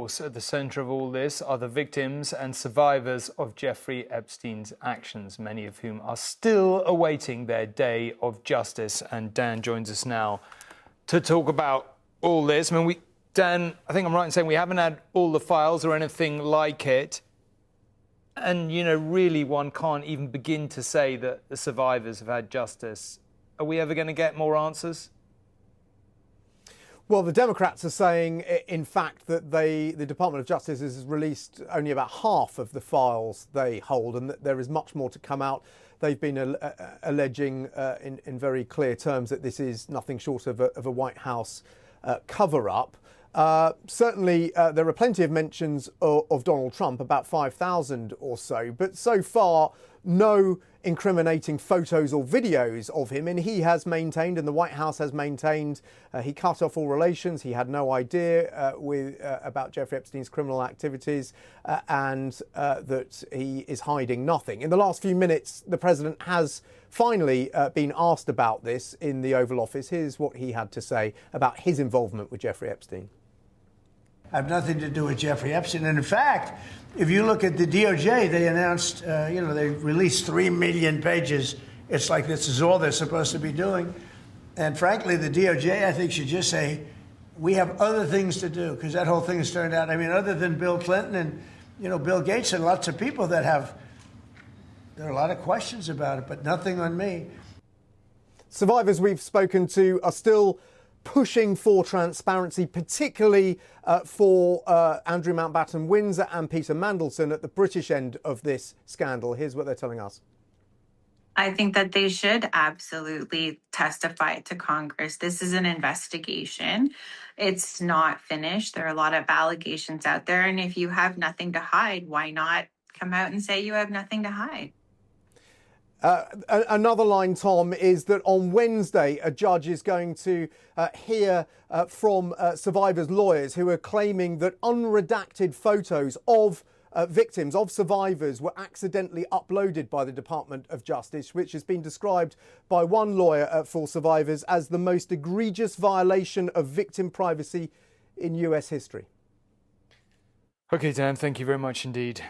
course, at the centre of all this are the victims and survivors of Jeffrey Epstein's actions, many of whom are still awaiting their day of justice. And Dan joins us now to talk about all this. Dan, I think I'm right in saying we haven't had all the files or anything like it. And, really one can't even begin to say that the survivors have had justice. Are we ever going to get more answers? Well, the Democrats are saying, in fact, that the Department of Justice has released only about half of the files they hold and that there is much more to come out. They've been alleging in very clear terms that this is nothing short of a White House cover-up. Certainly, there are plenty of mentions of Donald Trump, about 5,000 or so, but so far, no incriminating photos or videos of him. And he has maintained, and the White House has maintained, he cut off all relations. He had no idea about Jeffrey Epstein's criminal activities and that he is hiding nothing. In the last few minutes, the president has finally been asked about this in the Oval Office. Here's what he had to say about his involvement with Jeffrey Epstein. I have nothing to do with Jeffrey Epstein. And in fact, if you look at the DOJ, they announced, they released 3 million pages. It's like this is all they're supposed to be doing. And frankly, the DOJ, I think, should just say, we have other things to do, because that whole thing has turned out, other than Bill Clinton and, Bill Gates and lots of people that there are a lot of questions about it, but nothing on me. Survivors we've spoken to are still pushing for transparency, particularly for Andrew Mountbatten-Windsor and Peter Mandelson at the British end of this scandal. Here's what they're telling us. I think that they should absolutely testify to Congress. This is an investigation. It's not finished. There are a lot of allegations out there. And if you have nothing to hide, why not come out and say you have nothing to hide? Another line, Tom, is that on Wednesday, a judge is going to hear from survivors' lawyers who are claiming that unredacted photos of victims, of survivors, were accidentally uploaded by the Department of Justice, which has been described by one lawyer for survivors as the most egregious violation of victim privacy in US history. OK, Dan, thank you very much indeed.